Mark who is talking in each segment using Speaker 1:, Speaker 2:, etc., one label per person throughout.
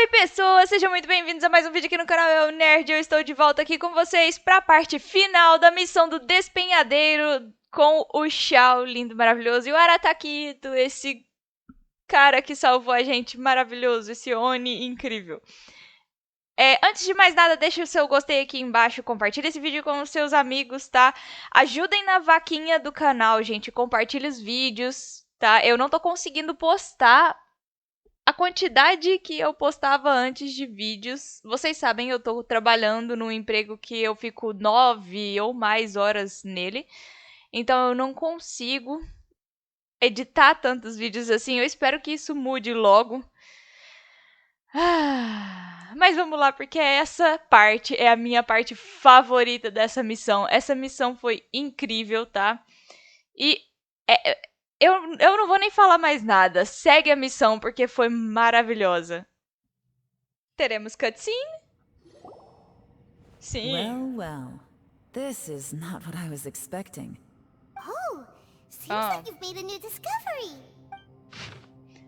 Speaker 1: Oi pessoas, sejam muito bem-vindos a mais um vídeo aqui no canal Eunerd. Eu estou de volta aqui com vocês para a parte final da missão do despenhadeiro com o Xiao, lindo, maravilhoso, e o Aratakito, esse cara que salvou a gente, maravilhoso, esse Oni incrível. Antes de mais nada, deixa o seu gostei aqui embaixo, compartilha esse vídeo com os seus amigos, tá? Ajudem na vaquinha do canal, gente, compartilhe os vídeos, tá? Eu não tô conseguindo postar a quantidade que eu postava antes de vídeos. Vocês sabem, eu tô trabalhando num emprego que eu fico 9 ou mais horas nele. Então eu não consigo editar tantos vídeos assim. Eu espero que isso mude logo. Mas vamos lá, porque essa parte é a minha parte favorita dessa missão. Essa missão foi incrível, tá? E eu não vou nem falar mais nada. Segue a missão, porque foi maravilhosa. Teremos cutscene? Sim.
Speaker 2: Well. This is not what I was expecting.
Speaker 3: Oh, seems like you've made a new discovery.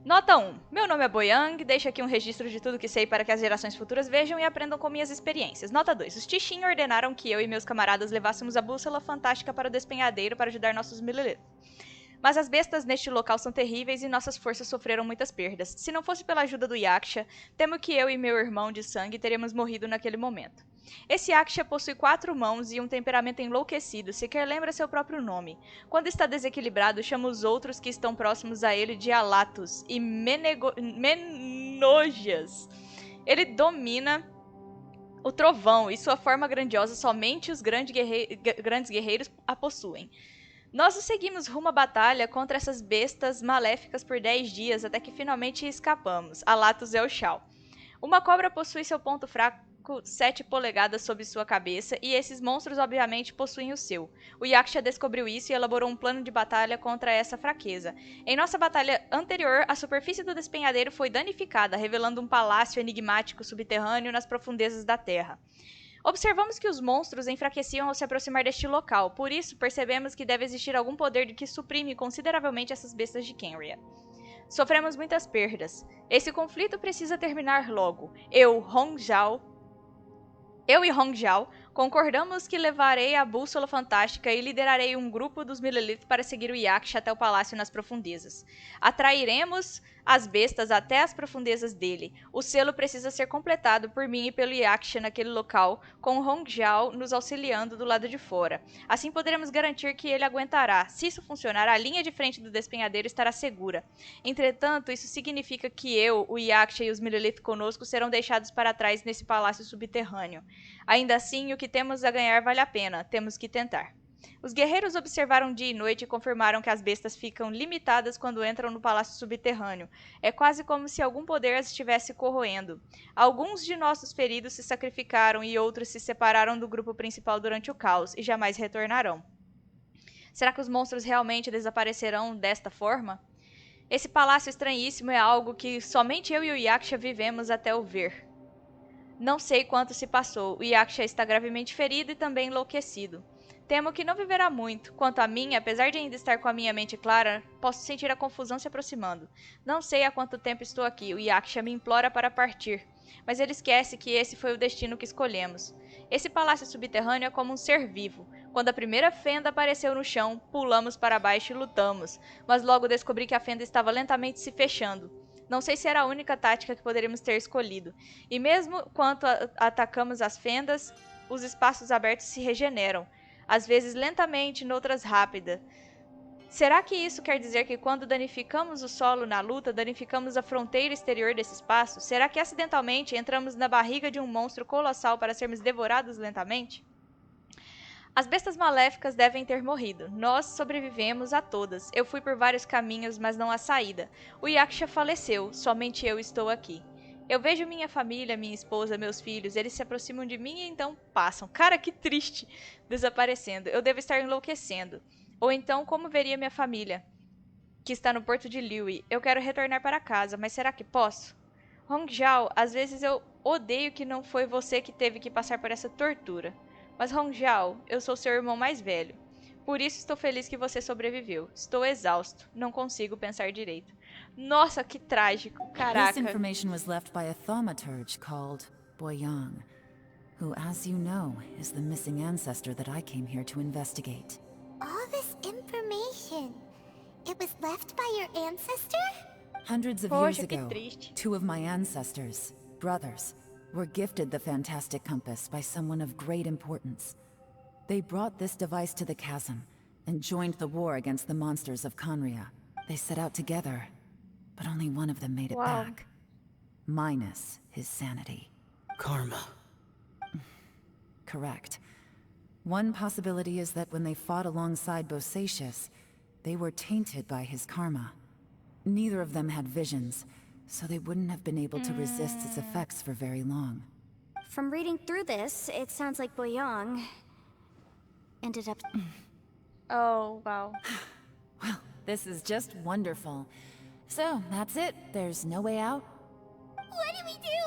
Speaker 1: Nota 1. Meu nome é Boyang, deixo aqui um registro de tudo que sei para que as gerações futuras vejam e aprendam com minhas experiências. Nota 2. Os Deixem ordenaram que eu e meus camaradas levássemos a bússola fantástica para o despenhadeiro para ajudar nossos melhores. Mas as bestas neste local são terríveis e nossas forças sofreram muitas perdas. Se não fosse pela ajuda do Yaksha, temo que eu e meu irmão de sangue teríamos morrido naquele momento. Esse Yaksha possui 4 mãos e um temperamento enlouquecido, sequer lembra seu próprio nome. Quando está desequilibrado, chama os outros que estão próximos a ele de Alatos e Menojas. Ele domina o trovão e sua forma grandiosa somente os grandes guerreiros a possuem. Nós o seguimos rumo à batalha contra essas bestas maléficas por 10 dias, até que finalmente escapamos. Alatos é o Xiao. Uma cobra possui seu ponto fraco 7 polegadas sob sua cabeça, e esses monstros obviamente possuem o seu. O Yaksha descobriu isso e elaborou um plano de batalha contra essa fraqueza. Em nossa batalha anterior, a superfície do despenhadeiro foi danificada, revelando um palácio enigmático subterrâneo nas profundezas da terra. Observamos que os monstros enfraqueciam ao se aproximar deste local, por isso percebemos que deve existir algum poder que suprime consideravelmente essas bestas de Kenria. Sofremos muitas perdas. Esse conflito precisa terminar logo. Eu e Hongjiao concordamos que levarei a bússola fantástica e liderarei um grupo dos Milelith para seguir o Yaksha até o palácio nas profundezas. Atrairemos as bestas até as profundezas dele. O selo precisa ser completado por mim e pelo Yaksha naquele local, com Hongjiao nos auxiliando do lado de fora. Assim poderemos garantir que ele aguentará. Se isso funcionar, a linha de frente do despenhadeiro estará segura. Entretanto, isso significa que eu, o Yaksha e os Milelith conosco serão deixados para trás nesse palácio subterrâneo. Ainda assim, o que temos a ganhar vale a pena. Temos que tentar. Os guerreiros observaram dia e noite e confirmaram que as bestas ficam limitadas quando entram no palácio subterrâneo. É quase como se algum poder as estivesse corroendo. Alguns de nossos feridos se sacrificaram e outros se separaram do grupo principal durante o caos e jamais retornarão. Será que os monstros realmente desaparecerão desta forma? Esse palácio estranhíssimo é algo que somente eu e o Yaksha vivemos até o ver. Não sei quanto se passou. O Yaksha está gravemente ferido e também enlouquecido. Temo que não viverá muito. Quanto a mim, apesar de ainda estar com a minha mente clara, posso sentir a confusão se aproximando. Não sei há quanto tempo estou aqui. O Yaksha me implora para partir. Mas ele esquece que esse foi o destino que escolhemos. Esse palácio subterrâneo é como um ser vivo. Quando a primeira fenda apareceu no chão, pulamos para baixo e lutamos. Mas logo descobri que a fenda estava lentamente se fechando. Não sei se era a única tática que poderíamos ter escolhido. E mesmo quando atacamos as fendas, os espaços abertos se regeneram. Às vezes lentamente, noutras rápida. Será que isso quer dizer que quando danificamos o solo na luta, danificamos a fronteira exterior desse espaço? Será que acidentalmente entramos na barriga de um monstro colossal para sermos devorados lentamente? As bestas maléficas devem ter morrido. Nós sobrevivemos a todas. Eu fui por vários caminhos, mas não há saída. O Yaksha faleceu. Somente eu estou aqui. Eu vejo minha família, minha esposa, meus filhos. Eles se aproximam de mim e então passam. Cara, que triste. Desaparecendo. Eu devo estar enlouquecendo. Ou então, como veria minha família, que está no porto de Liyue? Eu quero retornar para casa, mas será que posso? Hongjiao, às vezes eu odeio que não foi você que teve que passar por essa tortura. Mas Hongjiao, eu sou seu irmão mais velho. Por isso estou feliz que você sobreviveu. Estou exausto. Não consigo pensar direito. Nossa, que trágico.
Speaker 2: This
Speaker 1: Caraca.
Speaker 2: information was left by a thaumaturge called Boyang, who, as you know, is the missing ancestor that I came here to investigate.
Speaker 3: All this information. It was left by your ancestor?
Speaker 2: Hundreds of years
Speaker 1: Poxa, que
Speaker 2: ago,
Speaker 1: triste.
Speaker 2: 2 of my ancestors, brothers, were gifted the fantastic compass by someone of great importance. They brought this device to the chasm and joined the war against the monsters of Conria. They set out together, but only one of them made it
Speaker 1: Wow.
Speaker 2: back. Minus his sanity.
Speaker 4: Karma.
Speaker 2: Correct. One possibility is that when they fought alongside Bosacius, they were tainted by his karma. Neither of them had visions, so they wouldn't have been able to resist its effects for very long.
Speaker 5: From reading through this, it sounds like Boyang ended up...
Speaker 1: Oh, wow.
Speaker 2: Well, this is just wonderful. So, that's it. There's no way out?
Speaker 3: What do we do?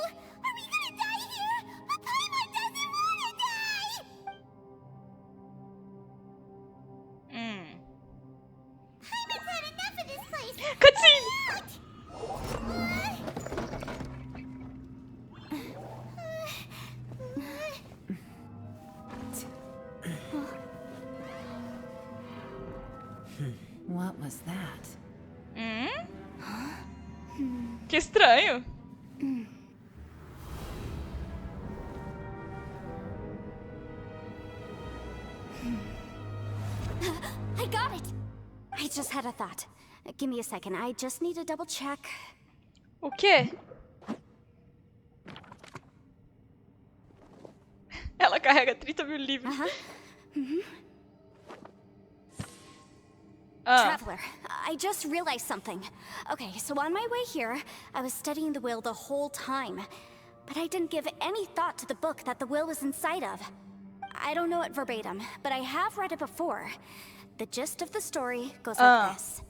Speaker 3: Are we gonna die here? But Paimon doesn't wanna die! Paimon's had enough of this place!
Speaker 1: Cutscene!
Speaker 2: What was that?
Speaker 1: Que estranho.
Speaker 5: I got it! I just had a thought. Give me a second, I just need to double check.
Speaker 1: O quê? Ela carrega 30.000 livros.
Speaker 5: Traveler, I just realized something. Okay, so on my way here, I was studying the will the whole time. But I didn't give any thought to the book that the will was inside of. I don't know it verbatim, but I have read it before. The gist of the story goes like this.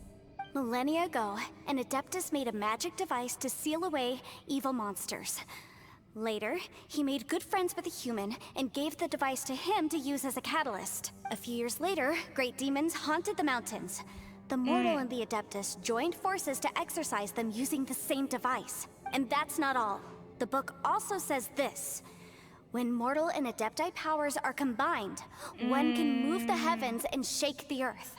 Speaker 5: Millennia ago, an Adeptus made a magic device to seal away evil monsters. Later, he made good friends with a human and gave the device to him to use as a catalyst. A few years later, great demons haunted the mountains. The mortal and the Adeptus joined forces to exorcise them using the same device. And that's not all. The book also says this. When mortal and Adepti powers are combined, one can move the heavens and shake the earth.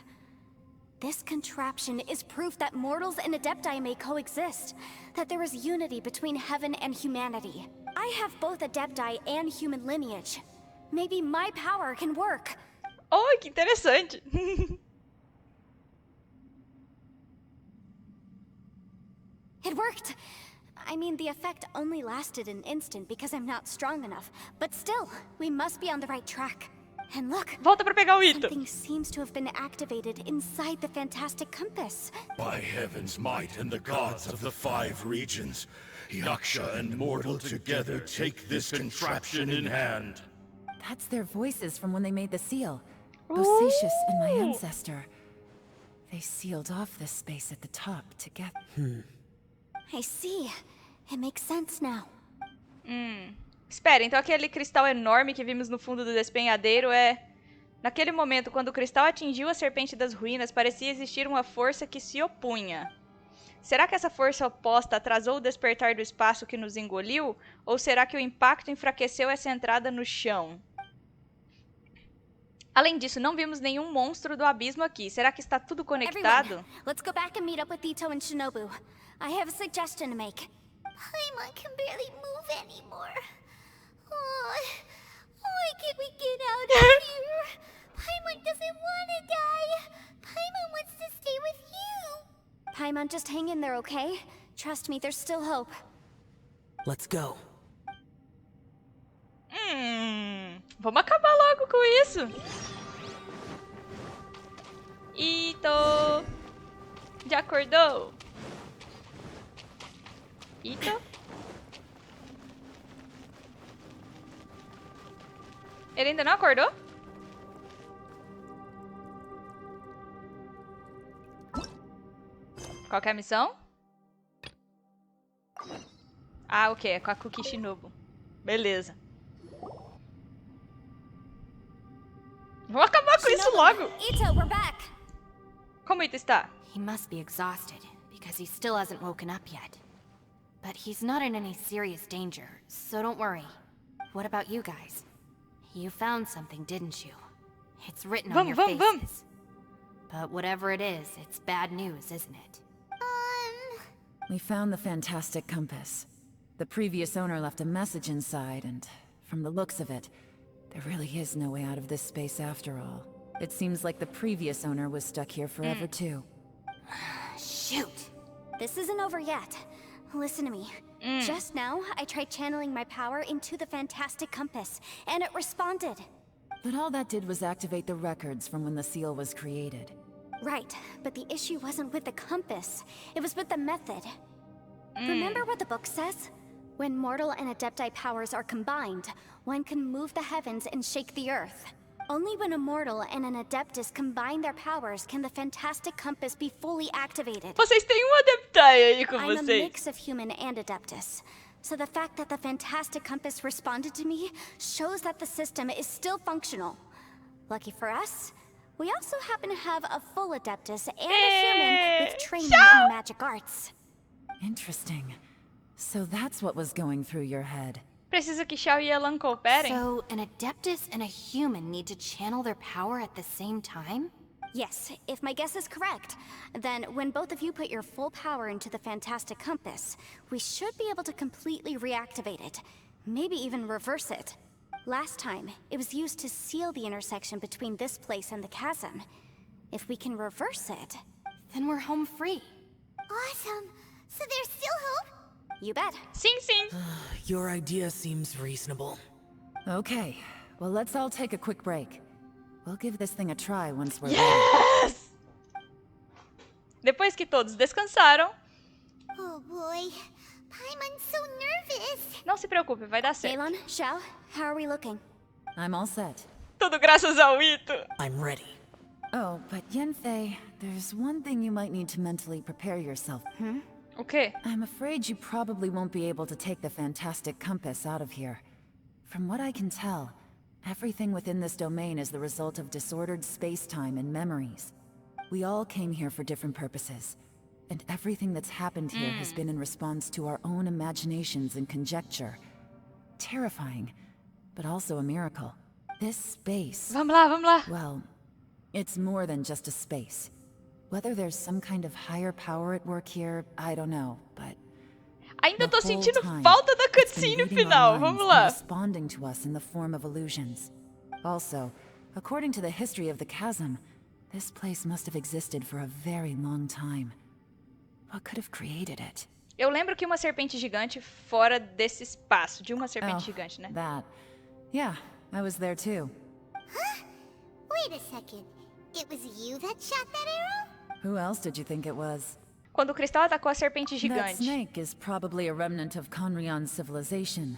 Speaker 5: This contraption is proof that mortals and Adepti may coexist, that there is unity between heaven and humanity. I have both Adepti and human lineage. Maybe my power can work.
Speaker 1: Oh, que interessante.
Speaker 5: It worked! I mean, the effect only lasted an instant because I'm not strong enough. But still, we must be on the right track. And look,
Speaker 1: Volta pra pegar o item.
Speaker 5: something seems to have been activated inside the fantastic compass.
Speaker 6: By heaven's might and the gods of the 5 regions, Yaksha and mortal together take this contraption in hand.
Speaker 2: That's their voices from when they made the seal. Bosacius and my ancestor. They sealed off this space at the top together.
Speaker 5: I see. It makes sense now.
Speaker 1: Espera, então aquele cristal enorme que vimos no fundo do despenhadeiro é... Naquele momento, quando o cristal atingiu a serpente das ruínas, parecia existir uma força que se opunha. Será que essa força oposta atrasou o despertar do espaço que nos engoliu? Ou será que o impacto enfraqueceu essa entrada no chão? Além disso, não vimos nenhum monstro do abismo aqui. Será que está tudo conectado?
Speaker 5: Everyone, let's go back and meet up with Ito and Shinobu. I have a suggestion to make.
Speaker 3: Paimon can barely move anymore. Oh, why can't we get out of here? Paimon doesn't want to die. Paimon wants to stay with you.
Speaker 5: Paimon, just hang in there, okay? Trust me, there's still hope.
Speaker 4: Let's go.
Speaker 1: Vamos acabar logo com isso. Ito. Já acordou? Ito? Ele ainda não acordou? Qual que é a missão? Ah, ok. É com a Cookie Shinobu. Beleza. Vamos acabar com isso logo.
Speaker 5: Ito, we're back.
Speaker 1: Como Ito está?
Speaker 7: He must be exhausted, because he still hasn't woken up yet. But he's not in any serious danger, so don't worry. What about you guys? You found something, didn't you? It's written on your faces. But whatever it is, it's bad news, isn't it?
Speaker 2: We found the fantastic compass. The previous owner left a message inside, and from the looks of it, there really is no way out of this space after all. It seems like the previous owner was stuck here forever too.
Speaker 7: Shoot!
Speaker 5: This isn't over yet. Listen to me. Just now, I tried channeling my power into the fantastic compass, and it responded.
Speaker 2: But all that did was activate the records from when the seal was created.
Speaker 5: Right, but the issue wasn't with the compass. It was with the method. Remember what the book says? When mortal and adepti powers are combined, one can move the heavens and shake the earth. Only when a mortal and an adeptus combine their powers can the fantastic compass be fully activated.
Speaker 1: Vocês têm um adeptai aí com
Speaker 5: I'm a
Speaker 1: vocês.
Speaker 5: mix of human and adeptus. So the fact that the fantastic compass responded to me shows that the system is still functional. Lucky for us, we also happen to have a full adeptus and a human with training in the magic arts.
Speaker 2: Interesting. So that's what was going through your head.
Speaker 1: Precisa que Xiao e Elan cooperem?
Speaker 7: So, an Adeptus and a human need to channel their power at the same time?
Speaker 5: Yes, if my guess is correct, then when both of you put your full power into the fantastic compass, we should be able to completely reactivate it. Maybe even reverse it. Last time, it was used to seal the intersection between this place and the chasm. If we can reverse it,
Speaker 7: Then we're home free.
Speaker 3: Awesome. So there's still hope?
Speaker 5: you bet.
Speaker 1: Sim, sim.
Speaker 4: Your idea seems reasonable.
Speaker 2: Okay, well let's all take a quick break. We'll give this thing a try once we're ready.
Speaker 1: Yes! Depois que todos descansaram,
Speaker 3: Oh boy. Paimon's so nervous.
Speaker 1: não se preocupe, vai dar certo.
Speaker 5: Balon, Xiao, how are we looking?
Speaker 2: I'm all set.
Speaker 1: Tudo graças ao Ito.
Speaker 4: I'm ready.
Speaker 2: Oh, but Yanfei, there's one thing you might need to mentally prepare yourself.
Speaker 1: O quê?
Speaker 2: I'm afraid you probably won't be able to take the fantastic compass out of here. From what I can tell, everything within this domain is the result of disordered space-time and memories. We all came here for different purposes, and everything that's happened here has been in response to our own imaginations and conjecture. Terrifying, but also a miracle. This space,
Speaker 1: Vamos lá, vamos lá.
Speaker 2: well, it's more than just a space. Whether there's some kind of higher power at work here, I don't know, but
Speaker 1: Ainda tô
Speaker 2: the whole
Speaker 1: sentindo
Speaker 2: time,
Speaker 1: falta da
Speaker 2: it's been
Speaker 1: cutscene
Speaker 2: reading
Speaker 1: final.
Speaker 2: our minds
Speaker 1: Vamos
Speaker 2: and
Speaker 1: lá.
Speaker 2: responding to us in the form of illusions. Also, according to the history of the chasm, this place must have existed for a very long time. What could have created it?
Speaker 1: Eu lembro que uma serpente gigante fora desse espaço. De uma serpente gigante, né?
Speaker 2: That. Yeah, I was there too.
Speaker 3: Wait a second. It was you that shot that arrow?
Speaker 2: Who else did you think it was?
Speaker 1: Quando o cristal atacou a serpente
Speaker 2: That
Speaker 1: gigante.
Speaker 2: snake is probably a remnant of Conrion's civilization,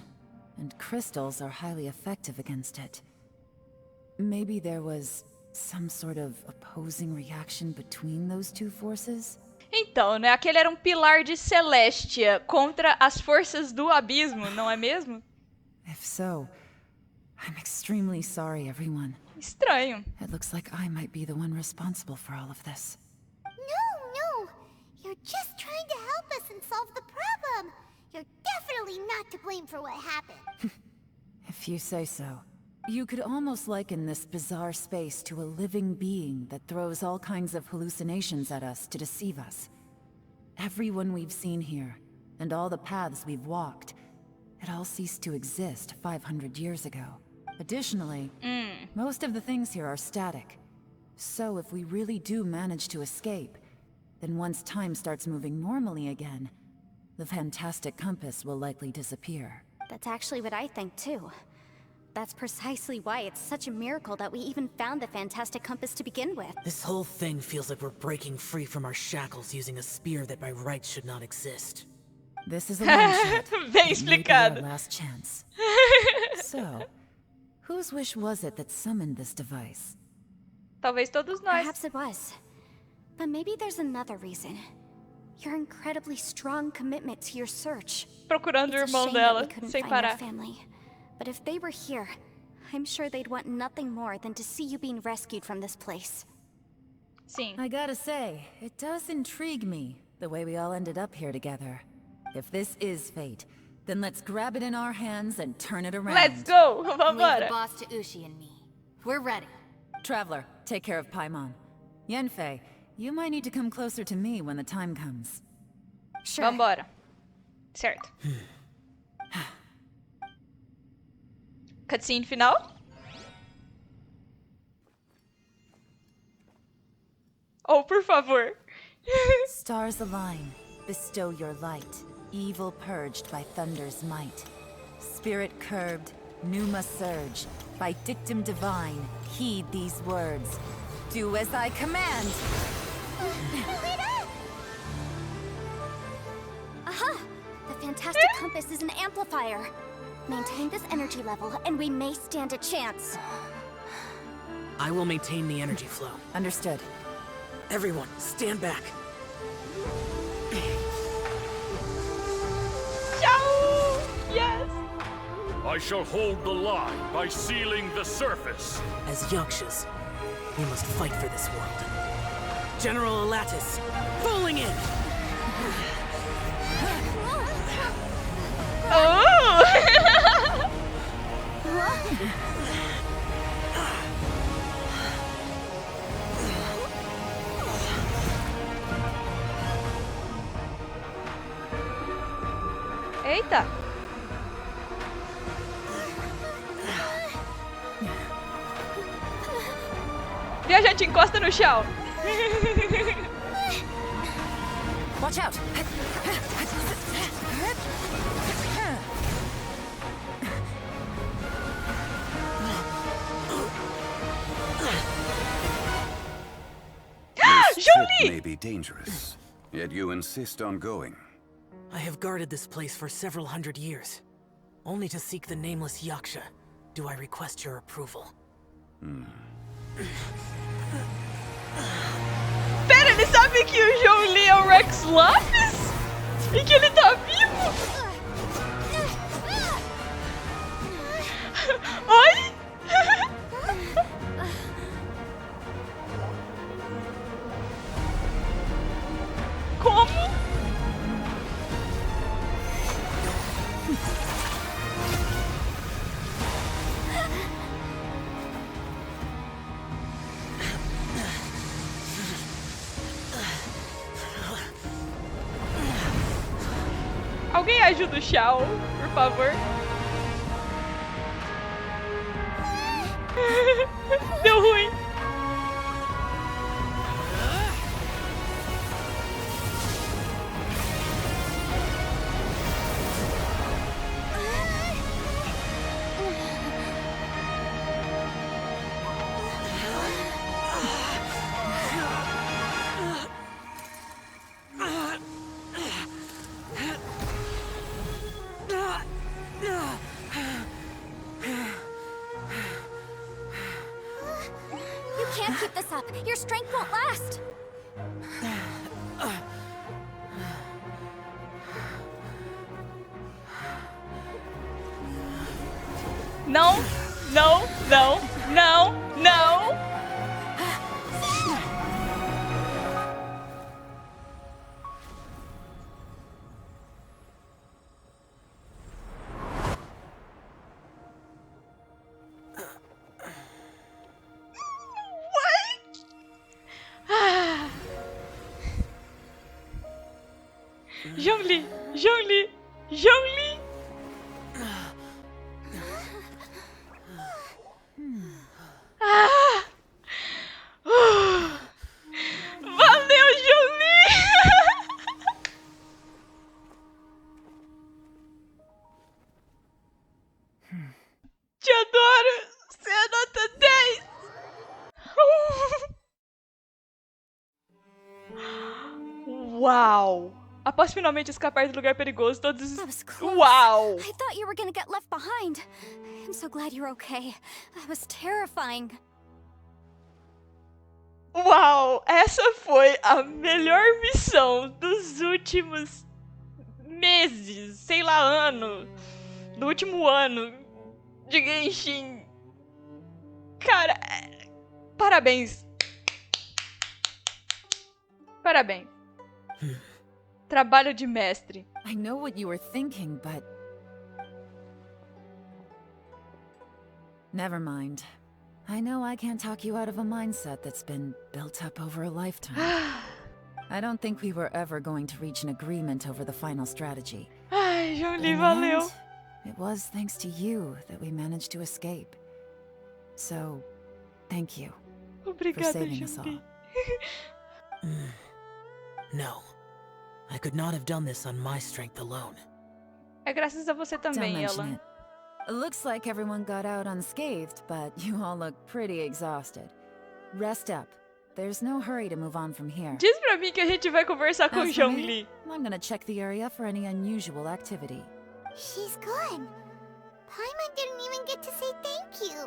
Speaker 2: and crystals are highly effective against it. Maybe there was some sort of opposing reaction between those two forces?
Speaker 1: Então, né? Aquele era um pilar de Celestia contra as forças do abismo, não é mesmo?
Speaker 2: If so, I'm extremely sorry, everyone.
Speaker 1: Estranho.
Speaker 2: It looks like I might be the one responsible for all of this.
Speaker 3: No. You're just trying to help us and solve the problem. You're definitely not to blame for what happened.
Speaker 2: If you say so. You could almost liken this bizarre space to a living being that throws all kinds of hallucinations at us to deceive us. Everyone we've seen here, and all the paths we've walked, it all ceased to exist 500 years ago. Additionally, most of the things here are static. So if we really do manage to escape, then once time starts moving normally again, the fantastic compass will likely disappear.
Speaker 5: That's actually what I think too. That's precisely why it's such a miracle that we even found the fantastic compass to begin with.
Speaker 4: This whole thing feels like we're breaking free from our shackles using a spear that by rights should not exist.
Speaker 2: This is a long shot.
Speaker 1: Bem
Speaker 2: It may be
Speaker 1: explicado.
Speaker 2: our last chance. So, whose wish was it that summoned this device?
Speaker 1: Talvez todos nós.
Speaker 5: Perhaps it was. But maybe there's another reason. Your incredibly strong commitment to your search.
Speaker 1: Procurando o
Speaker 5: It's a
Speaker 1: irmão
Speaker 5: shame that
Speaker 1: dela,
Speaker 5: we couldn't
Speaker 1: sem
Speaker 5: find our
Speaker 1: parar.
Speaker 5: family. But if they were here, I'm sure they'd want nothing more than to see you being rescued from this place.
Speaker 1: Sim.
Speaker 2: I gotta say, it does intrigue me The way we all ended up here together. If this is fate, then let's grab it in our hands and turn it around.
Speaker 1: Let's go!
Speaker 7: Leave the
Speaker 1: Vambora!
Speaker 7: boss to Ushi and me. We're ready.
Speaker 2: Traveler, take care of Paimon. Yanfei, you might need to come closer to me when the time comes.
Speaker 5: Sure.
Speaker 1: Vambora. Certo. Cutscene final? Oh, por favor.
Speaker 2: Stars align, bestow your light. Evil purged by thunder's might. Spirit curbed, pneuma surge. By dictum divine, heed these words. Do as I command!
Speaker 5: Aha! The fantastic compass is an amplifier. Maintain this energy level, and we may stand a chance.
Speaker 4: I will maintain the energy flow.
Speaker 2: Understood.
Speaker 4: Everyone, stand back.
Speaker 1: Ciao! Yes!
Speaker 6: I shall hold the line by sealing the surface.
Speaker 4: As Yakshas, we must fight for this world. General Alatus, falling in!
Speaker 1: Oh! Eita! Viajante, encosta no chão.
Speaker 2: Watch out!
Speaker 8: This trip may be dangerous, yet you insist on going.
Speaker 4: I have guarded this place for several hundred years. Only to seek the nameless Yaksha do I request your approval.
Speaker 1: Pera, ele sabe que o João Lee é o Rex Lapis? E que ele tá vivo? Oi? Como? Alguém ajuda o Shao, por favor. Deu ruim.
Speaker 5: You can't keep this up. Your strength won't last.
Speaker 1: Não, não, não, não, não. Zhongli, Zhongli, Zhongli. Valeu, Zhongli. Te adoro. Você é nota 10. Uau. Após finalmente escapar do lugar perigoso, todos...
Speaker 5: That was close.
Speaker 1: Uau!
Speaker 5: I thought you were gonna get left behind. I'm so glad you're okay. That was terrifying.
Speaker 1: Uau! Essa foi a melhor missão dos últimos meses, sei lá, ano. Do último ano de Genshin. Cara, parabéns. Parabéns. Trabalho de mestre.
Speaker 2: I know what you were thinking, but... Never mind. I know I can't talk you out of a mindset that's been built up over a lifetime. I don't think we were ever going to reach an agreement over the final strategy.
Speaker 1: Ai, João
Speaker 2: In
Speaker 1: Lee,
Speaker 2: the
Speaker 1: valeu.
Speaker 2: end, it was thanks to you that we managed to escape. So, thank you for
Speaker 1: Obrigada,
Speaker 2: saving us
Speaker 1: João
Speaker 2: all.
Speaker 1: Lee.
Speaker 4: No. I could not have done this on my strength alone.
Speaker 1: É graças a você
Speaker 2: Don't
Speaker 1: também,
Speaker 2: mention
Speaker 1: Ela.
Speaker 2: it. It looks like everyone got out unscathed, but you all look pretty exhausted. Rest up. There's no hurry to move on from here.
Speaker 1: Diz pra mim que a gente vai conversar com o
Speaker 2: As for
Speaker 1: João
Speaker 2: me,
Speaker 1: Lee.
Speaker 2: I'm gonna check the area for any unusual activity.
Speaker 3: She's gone. Paimon didn't even get to say thank you.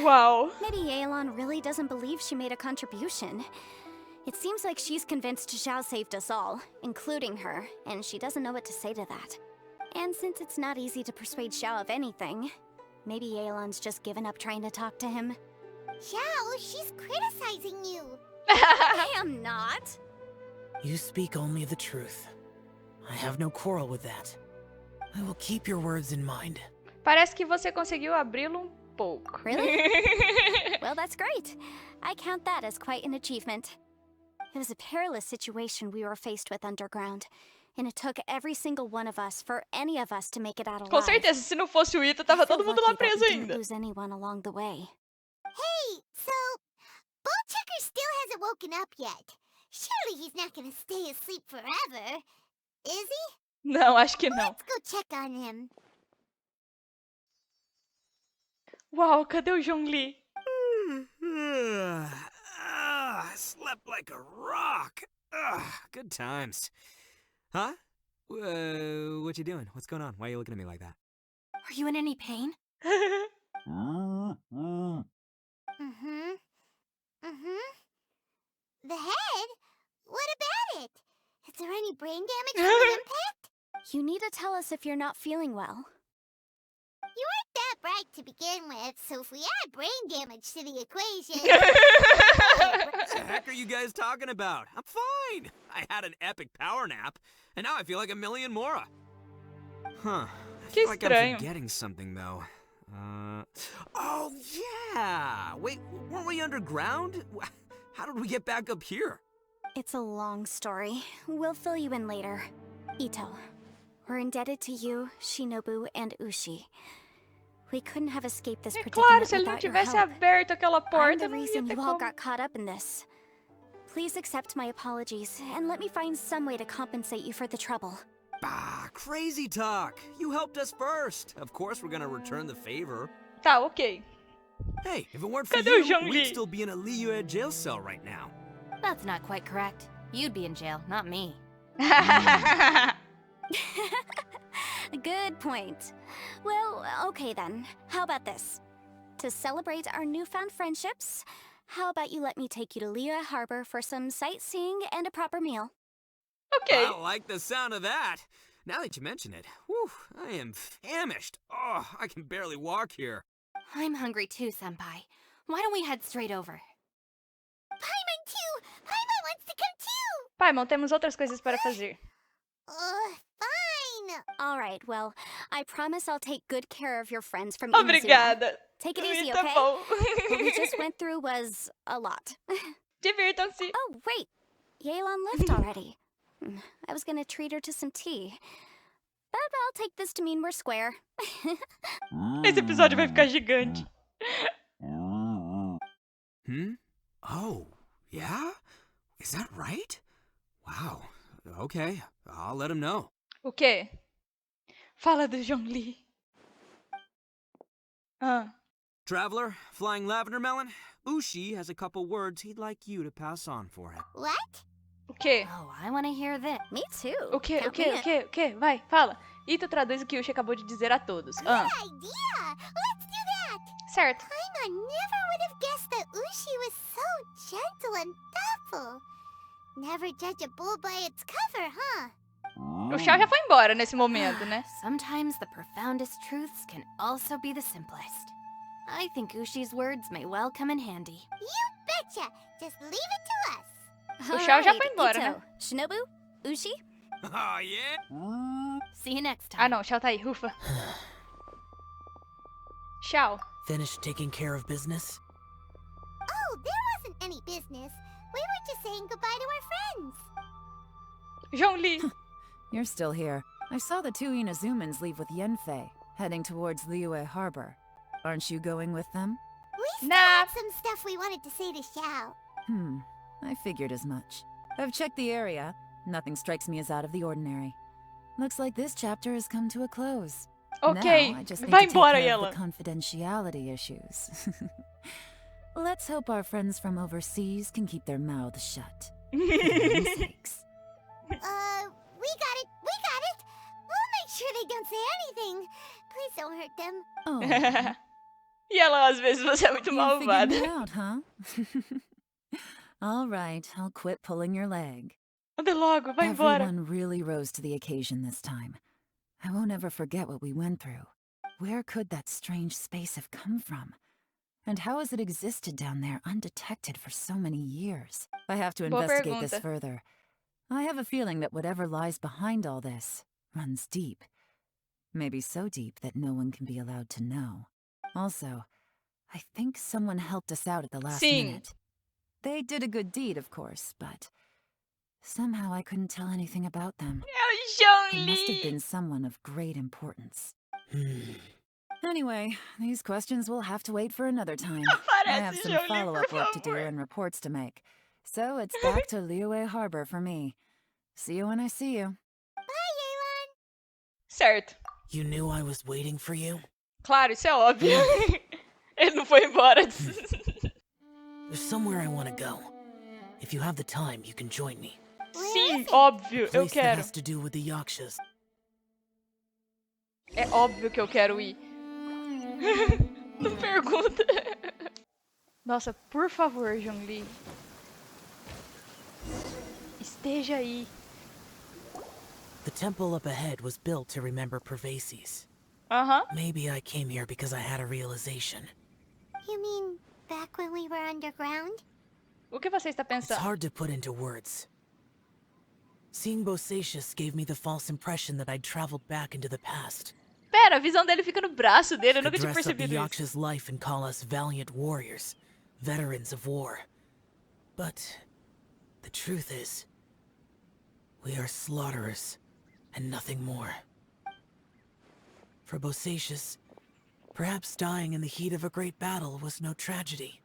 Speaker 1: Uau.
Speaker 5: Maybe Yelan really doesn't believe she made a contribution. It seems like she's convinced Zhao saved us all, including her, and she doesn't know what to say to that. And since it's not easy to persuade Zhao of anything, maybe Yelan's just given up trying to talk to him.
Speaker 3: Zhao, she's criticizing you.
Speaker 5: I am not!
Speaker 4: You speak only the truth. I have no quarrel with that. I will keep your words in mind.
Speaker 1: Parece que você conseguiu abri-lo pouco.
Speaker 5: Really? Well, that's great. I count that as quite an achievement. It was a perilous situation we were faced with underground, and it took every single one of us for any of us to make it out alive.
Speaker 1: Com certeza, se não fosse o Ita,
Speaker 5: I
Speaker 1: tava
Speaker 5: feel
Speaker 1: todo mundo lá
Speaker 5: lucky that
Speaker 1: preso
Speaker 5: we didn't
Speaker 1: ainda.
Speaker 5: lose anyone along the way.
Speaker 3: Hey, so Ballchecker still hasn't woken up yet. Surely he's not gonna stay asleep forever, is he?
Speaker 1: Não, acho que não.
Speaker 3: Let's go check on him.
Speaker 1: Uau, cadê o João Lee?
Speaker 9: I slept like a rock. Good times. Huh? What you doing? What's going on? Why are you looking at me like that?
Speaker 7: Are you in any pain?
Speaker 3: The head? What about it? Is there any brain damage from the impact?
Speaker 5: You need to tell us if you're not feeling well.
Speaker 3: You weren't that bright to begin with, so if we add brain damage to the equation...
Speaker 9: What the heck are you guys talking about? I'm fine. I had an epic power nap, and now I feel like a million more. Huh. I feel like I'm
Speaker 1: estranho.
Speaker 9: forgetting something, though. Oh, yeah! Wait, weren't we underground? How did we get back up here?
Speaker 5: It's a long story. We'll fill you in later. Ito, we're indebted to you, Shinobu, and Ushi. We couldn't have escaped this
Speaker 1: É
Speaker 5: predicament
Speaker 1: claro, se ele não
Speaker 5: without your
Speaker 1: tivesse
Speaker 5: help.
Speaker 1: aberto aquela
Speaker 5: I'm
Speaker 1: porta,
Speaker 5: the
Speaker 1: não ia
Speaker 5: reason
Speaker 1: ter
Speaker 5: you all
Speaker 1: como.
Speaker 5: got caught up in this. Please accept my apologies, and let me find some way to compensate you for the trouble.
Speaker 9: Bah, crazy talk. You helped us first. Of course we're gonna return the favor.
Speaker 1: Tá, ok.
Speaker 9: Hey, if it weren't for
Speaker 1: Cadê o
Speaker 9: you,
Speaker 1: João
Speaker 9: we'd
Speaker 1: Lee?
Speaker 9: still be in a Liyue jail cell right now.
Speaker 7: That's not quite correct. You'd be in jail, not me.
Speaker 5: Good point. Well, okay then. How about this? To celebrate our newfound friendships, how about you let me take you to Liyue Harbor for some sightseeing and a proper meal?
Speaker 1: Ok.
Speaker 9: I like the sound of that. Now that you mention it, whew, I am famished. Oh, I can barely walk here.
Speaker 7: I'm hungry too, Senpai. Why don't we head straight over?
Speaker 3: Paimon too! Paimon wants to come too!
Speaker 1: Paimon, temos outras coisas para fazer.
Speaker 3: Fine!
Speaker 5: Alright, well, I promise I'll take good care of your friends from Inazuma.
Speaker 1: Obrigada.
Speaker 5: Take it easy,
Speaker 1: Tá
Speaker 5: okay?
Speaker 1: bom.
Speaker 5: What we just went through was a lot.
Speaker 1: Divirtam-se.
Speaker 5: Oh, wait! Yelan left already. I was gonna treat her to some tea. But I'll take this to mean we're square.
Speaker 1: Esse episódio vai ficar gigante.
Speaker 9: Oh, yeah? Is that right? Wow. Okay, I'll let him know.
Speaker 1: O quê? Fala do João Lee. Ah.
Speaker 9: Traveler, Flying Lavender Melon, Ushi has a couple words he'd like you to pass on for him.
Speaker 3: What?
Speaker 1: O quê?
Speaker 7: Oh, I want to hear this.
Speaker 5: Me too.
Speaker 1: O quê? O
Speaker 5: Count
Speaker 1: quê?
Speaker 5: me
Speaker 1: O
Speaker 5: in.
Speaker 1: quê? O quê? Vai, fala. Ito traduz o que o Uchi acabou de dizer a todos. Ah.
Speaker 3: Good idea! Let's do that!
Speaker 1: Certo.
Speaker 3: Paimon never would have guessed that Ushi was so gentle and thoughtful. Never judge a bull by its cover, huh?
Speaker 1: O Xiao já foi embora nesse momento, né?
Speaker 7: Sometimes the profoundest truths can also be the simplest. I think Ushi's words may well come in handy.
Speaker 3: You betcha! Just leave it to us.
Speaker 1: O Xiao já
Speaker 5: Alright,
Speaker 1: foi embora,
Speaker 5: Ito,
Speaker 1: né?
Speaker 5: Shinobu, Ushi,
Speaker 9: Oh, yeah?
Speaker 7: See you next
Speaker 1: Ah,
Speaker 7: time.
Speaker 1: não. Tchau, tá aí. Ufa. Tchau.
Speaker 4: Finished taking care of business?
Speaker 3: Oh, there wasn't any business. We were just saying goodbye to our friends.
Speaker 1: Zhongli.
Speaker 2: You're still here. I saw the two Inazumans leave with Yanfei, heading towards Liyue Harbor. Aren't you going with them?
Speaker 3: We still
Speaker 1: Nah.
Speaker 3: had some stuff we wanted to say to Xiao.
Speaker 2: I figured as much. I've checked the area. Nothing strikes me as out of the ordinary. Looks like this chapter has come to a close.
Speaker 1: Ok.
Speaker 2: Now, I just need
Speaker 1: Vai
Speaker 2: to take
Speaker 1: embora,
Speaker 2: care of
Speaker 1: Yela.
Speaker 2: the confidentiality issues. Let's hope our friends from overseas can keep their mouths shut. For their own sakes.
Speaker 3: We got it. We got it. We'll make sure they don't say anything. Please don't hurt them.
Speaker 2: Oh,
Speaker 1: E ela, às vezes, você é muito
Speaker 2: you figured me
Speaker 1: malvada.
Speaker 2: out, huh? All right, I'll quit pulling your leg.
Speaker 1: Anda logo, vai embora.
Speaker 2: Everyone really rose to the occasion this time. I won't ever forget what we went through. Where could that strange space have come from? And how has it existed down there undetected for so many years? I have to
Speaker 1: Boa
Speaker 2: investigate this
Speaker 1: pergunta.
Speaker 2: further. I have a feeling that whatever lies behind all this runs deep. Maybe so deep that no one can be allowed to know. Also, I think someone helped us out at the last
Speaker 1: Sim.
Speaker 2: minute. They did a good deed, of course, but somehow I couldn't tell anything about them.
Speaker 1: É o
Speaker 2: It must have been
Speaker 1: Zhongli.
Speaker 2: someone of great importance. Anyway, these questions will have to wait for another time. I have
Speaker 1: Aparece
Speaker 2: some
Speaker 1: Zhongli,
Speaker 2: follow-up
Speaker 1: por
Speaker 2: work to do
Speaker 1: favor.
Speaker 2: and reports to make. So it's back to Liyue Harbor for me. See you when I see you.
Speaker 3: Bye, Yelan.
Speaker 1: Certo.
Speaker 4: You knew I was waiting for you?
Speaker 1: Claro, isso é óbvio. Ele não foi embora.
Speaker 4: There's somewhere I want to go. If you have the time, you can join me.
Speaker 1: Sim, óbvio, eu
Speaker 4: Place that
Speaker 1: quero.
Speaker 4: has to do with the Yakshas.
Speaker 1: É óbvio que eu quero ir. Não pergunta. Nossa, por favor, Zhongli. Esteja aí.
Speaker 4: The temple up ahead was built to remember Pervases.
Speaker 1: Aham.
Speaker 4: Maybe I came here because I had a realization.
Speaker 3: You mean back when we were underground?
Speaker 1: O que você está
Speaker 4: It's
Speaker 1: pensando?
Speaker 4: hard to put into words. Seeing Bosacius gave me the false impression that I'd traveled back into the past.
Speaker 1: Pera, a visão dele fica no braço dele. Eu
Speaker 4: Could
Speaker 1: nunca tinha
Speaker 4: dress up the
Speaker 1: percebido isso.
Speaker 4: Yaksha's life and call us valiant warriors, veterans of war. But the truth is, we are slaughterers and nothing more. For Bosacius, perhaps dying in the heat of a great battle was no tragedy.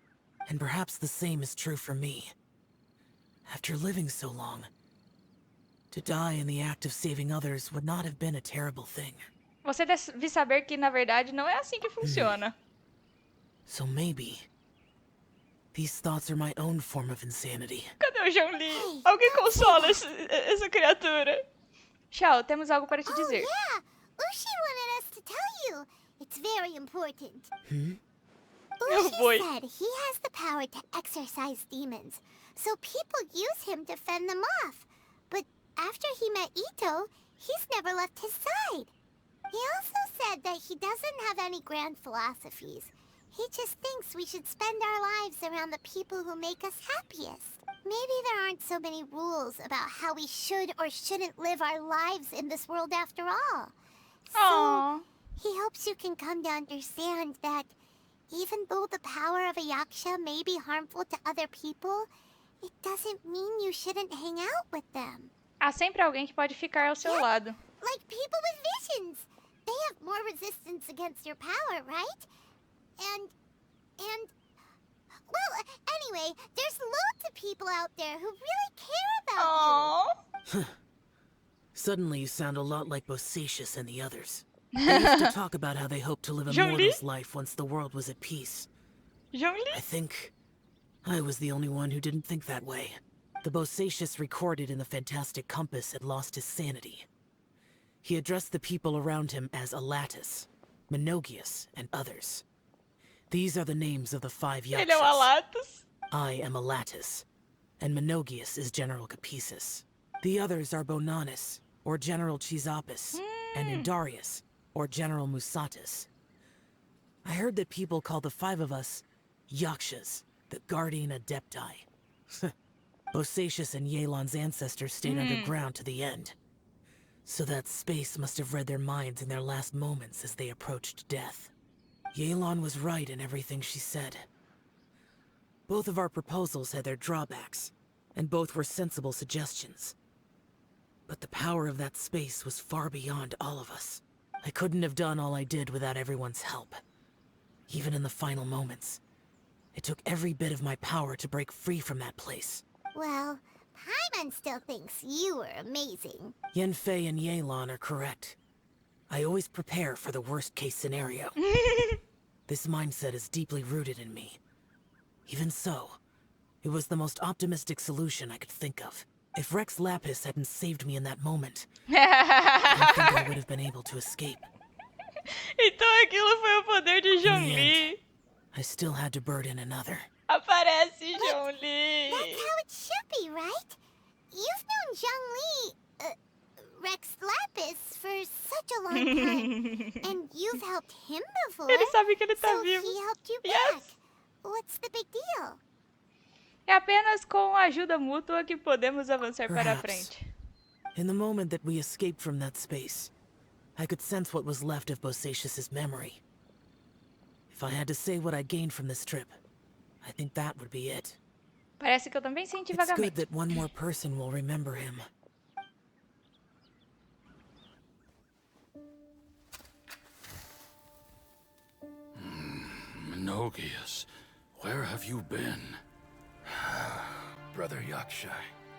Speaker 4: And perhaps the same is true for me. After living so long, to die in the act of saving others would not have been a terrible thing.
Speaker 1: Você deve saber que, na verdade, não é assim que funciona.
Speaker 4: So maybe these thoughts are my own form of insanity.
Speaker 1: Cadê o Zhongli? Alguém consola essa criatura. Tchau, temos algo para te
Speaker 3: Oh,
Speaker 1: dizer.
Speaker 3: yeah. Ushi wanted us to tell you. It's very important.
Speaker 1: Oh,
Speaker 3: Ushi
Speaker 1: boy.
Speaker 3: said he has the power to exorcise demons, so people use him to fend them off. But after he met Ito, he's never left his side. He also said that he doesn't have any grand philosophies. He just thinks we should spend our lives around the people who make us happiest. Maybe there aren't so many rules about how we should or shouldn't live our lives in this world after all. So,
Speaker 1: Aww.
Speaker 3: he hopes you can come to understand that even though the power of a yaksha may be harmful to other people, it doesn't mean you shouldn't hang out with them.
Speaker 1: Há sempre alguém que pode ficar ao seu lado.
Speaker 3: Like people with visions. They have more resistance against your power, right? And... Well, anyway, there's loads of people out there who really care about
Speaker 1: Aww.
Speaker 4: Suddenly you sound a lot like Bosacius and the others. They used to talk about how they hoped to live a
Speaker 1: Zhongli?
Speaker 4: mortal's life once the world was at peace.
Speaker 1: Zhongli?
Speaker 4: I think I was the only one who didn't think that way. The Bosacius recorded in the Fantastic Compass had lost his sanity. He addressed the people around him as Alatus, Menogius, and others. These are the names of the 5
Speaker 1: Ele é o
Speaker 4: Yakshas.
Speaker 1: Alatus.
Speaker 4: I am Alatus, and Menogius is General Capisis. The others are Bonanis, or General Chisapis, and Indarius, or General Musatus. I heard that people call the 5 of us Yakshas, the Guardian Adepti. Bosacius and Yelan's ancestors stayed underground to the end. So that space must have read their minds in their last moments as they approached death. Yelan was right in everything she said. Both of our proposals had their drawbacks, and both were sensible suggestions. But the power of that space was far beyond all of us. I couldn't have done all I did without everyone's help. Even in the final moments, it took every bit of my power to break free from that place.
Speaker 3: Well, Paimon still thinks you were amazing.
Speaker 4: Yanfei and Yelan are correct. I always prepare for the worst-case scenario. This mindset is deeply rooted in me. Even so, it was the most optimistic solution I could think of. If Rex Lapis hadn't saved me in that moment, I don't think I would have been able to escape.
Speaker 1: Então aquilo foi o poder de
Speaker 4: In the
Speaker 1: Zhongli.
Speaker 4: end, I still had to burden another.
Speaker 1: Aparece Zhongli.
Speaker 3: That's how it should be, right? You've known Zhongli, Rex Lapis, for such a long time. And you've helped him before.
Speaker 1: Ele sabe que ele tá
Speaker 3: So
Speaker 1: vivo.
Speaker 3: he helped you
Speaker 1: Yes.
Speaker 3: back. What's the big deal?
Speaker 1: É apenas com a ajuda mútua que podemos avançar para a
Speaker 4: Perhaps.
Speaker 1: frente.
Speaker 4: In the moment that we escaped from that space, I could sense what was left of Bosacius's memory. If I had to say what I gained from this trip, I think that would be it.
Speaker 1: Parece que eu também senti
Speaker 4: It's good
Speaker 1: vagamente.
Speaker 4: that one more person will remember him.
Speaker 6: Minogius, where have you been?
Speaker 10: Brother Yaksha,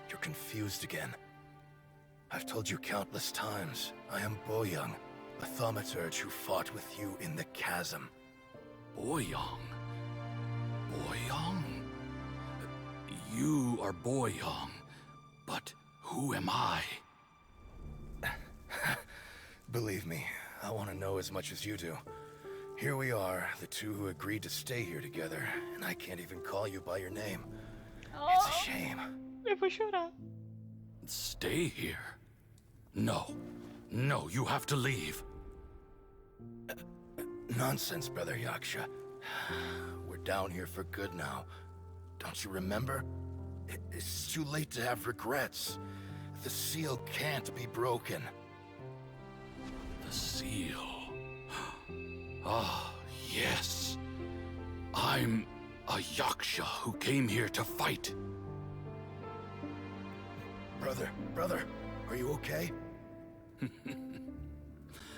Speaker 10: you're confused again. I've told you countless times, I am Boyoung, a thaumaturge who fought with you in the chasm.
Speaker 6: Boyoung? Boyoung? You are Boyoung, but who am I?
Speaker 10: Believe me, I want to know as much as you do. Here we are, the two who agreed to stay here together, and I can't even call you by your name. It's a shame.
Speaker 1: Eu vou chorar.
Speaker 6: Stay here? No. No, you have to leave.
Speaker 10: Nonsense, Brother Yaksha. We're down here for good now. Don't you remember? It's too late to have regrets. The seal can't be broken.
Speaker 6: The seal. Ah, yes. I'm a Yaksha who came here to fight.
Speaker 10: Brother, are you okay?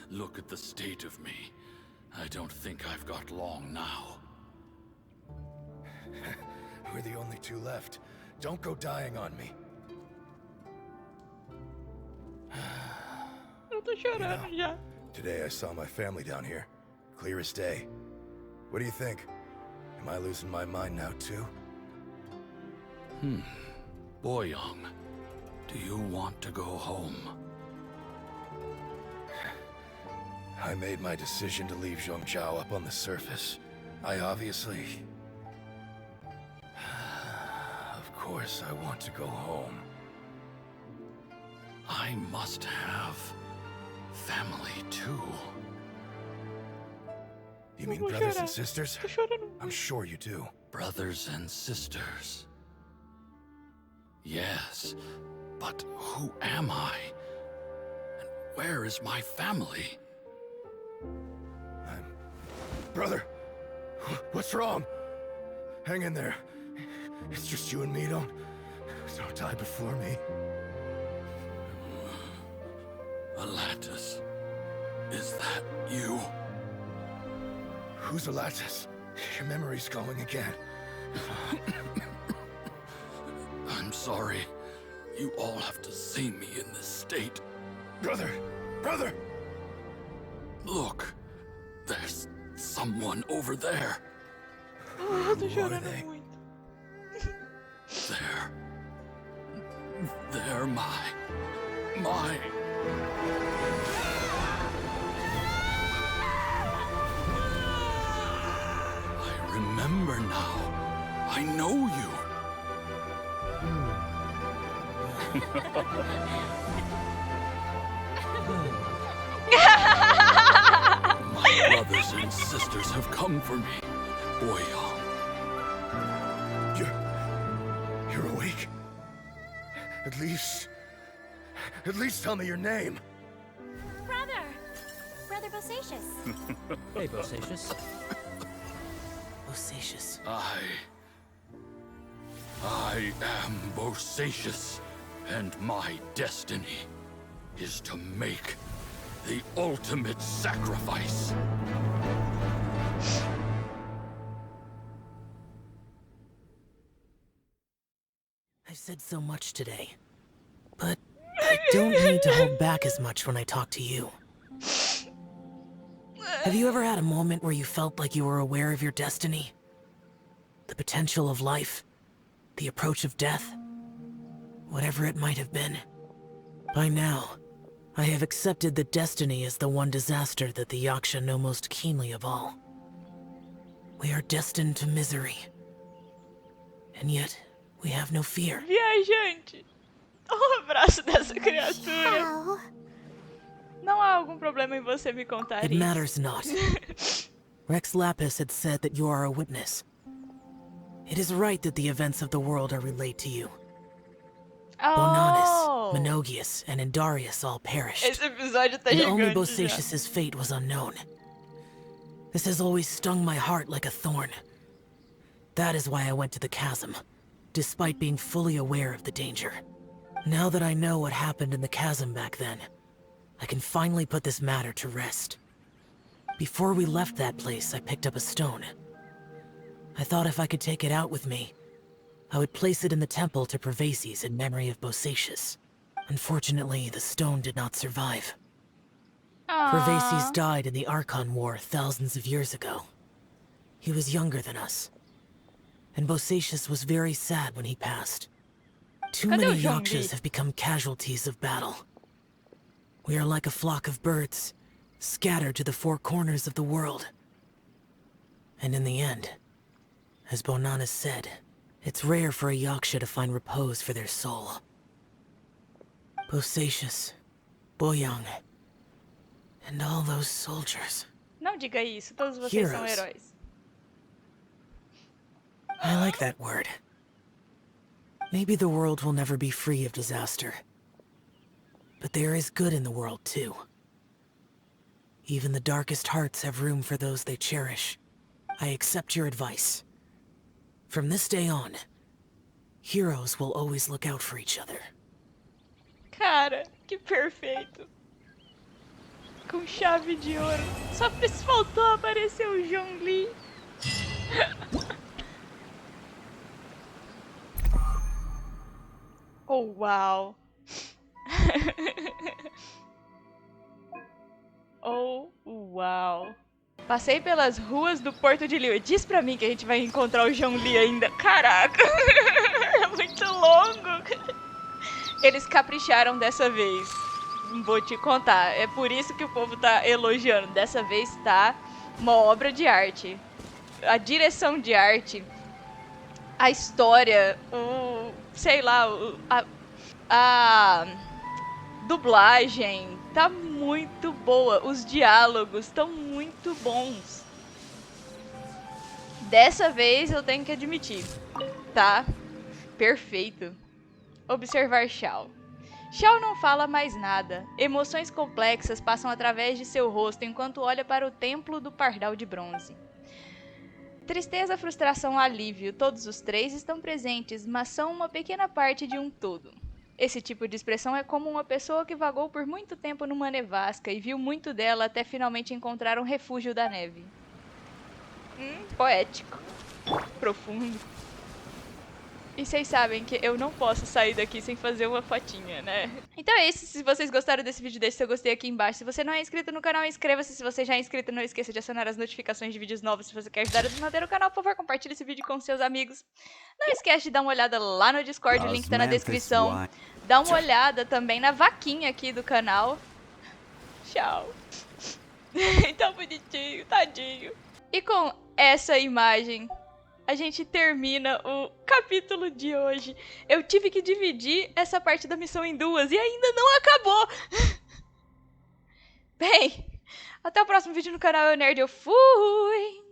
Speaker 6: Look at the state of me. I don't think I've got long now.
Speaker 10: We're the only two left. Don't go dying on me.
Speaker 1: Eu tô chorando já.
Speaker 10: Today I saw my family down here. Clear as day. What do you think? Am I losing my mind now too?
Speaker 6: Boyoung, do you want to go home?
Speaker 10: I made my decision to leave Zhongzhou up on the surface. I obviously... Of course I want to go home.
Speaker 6: I must have family too.
Speaker 10: You mean
Speaker 1: Vou
Speaker 10: brothers
Speaker 1: chorar.
Speaker 10: and sisters?
Speaker 1: Tô chorando.
Speaker 10: I'm sure you do.
Speaker 6: Brothers and sisters. Yes, but who am I? And where is my family?
Speaker 10: Brother, what's wrong? Hang in there. It's just you and me, don't die before me.
Speaker 6: Alatus, is that you?
Speaker 10: Who's Alatus? Your memory's going again.
Speaker 6: I'm sorry. You all have to see me in this state.
Speaker 10: Brother!
Speaker 6: Look, there's someone over there.
Speaker 1: Eu tô
Speaker 10: Who are
Speaker 1: chorando
Speaker 10: they?
Speaker 1: muito.
Speaker 6: They're my... I remember now. I know you. My brothers and sisters have come for me, Boyoung.
Speaker 10: You're awake? At least tell me your name.
Speaker 5: Bosacious.
Speaker 4: Hey, Bosacious. Bosacious.
Speaker 6: I am Bosacious, and my destiny is to make the ultimate sacrifice.
Speaker 4: I've said so much today, but I don't need to hold back as much when I talk to you. Have you ever had a moment where you felt like you were aware of your destiny? The potential of life? The approach of death? Whatever it might have been. By now, I have accepted that destiny is the one disaster that the Yaksha know most keenly of all. We are destined to misery. And yet, we have no fear.
Speaker 1: Viajante! O abraço dessa criatura! Não há algum problema em você me contar
Speaker 4: It
Speaker 1: isso.
Speaker 4: matters not. Rex Lapis had said that you are a witness. It is right that the events of the world are relayed to you. Bonanis, Menogias, and Indarius all perished.
Speaker 1: Esse episódio tá
Speaker 4: and
Speaker 1: gigante
Speaker 4: only
Speaker 1: já.
Speaker 4: Bosacious's fate was unknown. This has always stung my heart like a thorn. That is why I went to the chasm, despite being fully aware of the danger. Now that I know what happened in the chasm back then, I can finally put this matter to rest. Before we left that place, I picked up a stone. I thought if I could take it out with me, I would place it in the temple to Pervases in memory of Bosacious. Unfortunately, the stone did not survive. Pervases died in the Archon War thousands of years ago. He was younger than us. And Bosacious was very sad when he passed. Too many Yakshas have become casualties of battle. We are like a flock of birds, scattered to the four corners of the world. And in the end, as Bonanis said, it's rare for a Yaksha to find repose for their soul. Bosacious, Boyang, and all those soldiers.
Speaker 1: Não diga isso, todos vocês são heróis.
Speaker 4: I like that word. Maybe the world will never be free of disaster. But there is good in the world, too. Even the darkest hearts have room for those they cherish. I accept your advice. From this day on, heroes will always look out for each other.
Speaker 1: Cara, que perfeito. Com chave de ouro. Só faltou aparecer o Zhongli. Oh, uau. Oh, uau. Passei pelas ruas do Porto de Liyue. Diz pra mim que a gente vai encontrar o Zhongli ainda. Caraca. É muito longo. Eles capricharam dessa vez. Vou te contar. É por isso que o povo tá elogiando. Dessa vez tá uma obra de arte. A direção de arte, a história, sei lá, a dublagem tá muito boa. Os diálogos estão muito bons. Dessa vez eu tenho que admitir, tá? Perfeito. Observar Xiao. Xiao não fala mais nada. Emoções complexas passam através de seu rosto enquanto olha para o templo do pardal de bronze. Tristeza, frustração, alívio, todos os três estão presentes, mas são uma pequena parte de um todo. Esse tipo de expressão é como uma pessoa que vagou por muito tempo numa nevasca e viu muito dela até finalmente encontrar um refúgio da neve. Poético. Profundo. E vocês sabem que eu não posso sair daqui sem fazer uma fotinha, né? Então é isso. Se vocês gostaram desse vídeo, deixe seu gostei aqui embaixo. Se você não é inscrito no canal, inscreva-se. Se você já é inscrito, não esqueça de acionar as notificações de vídeos novos. Se você quer ajudar a nos manter o canal, por favor, compartilhe esse vídeo com seus amigos. Não esquece de dar uma olhada lá no Discord, o link tá na descrição. Dá uma olhada também na vaquinha aqui do canal. Tchau. Tão bonitinho, tadinho. E com essa imagem, a gente termina o capítulo de hoje. Eu tive que dividir essa parte da missão em duas e ainda não acabou. Bem, até o próximo vídeo no canal Eu Nerd. Eu fui!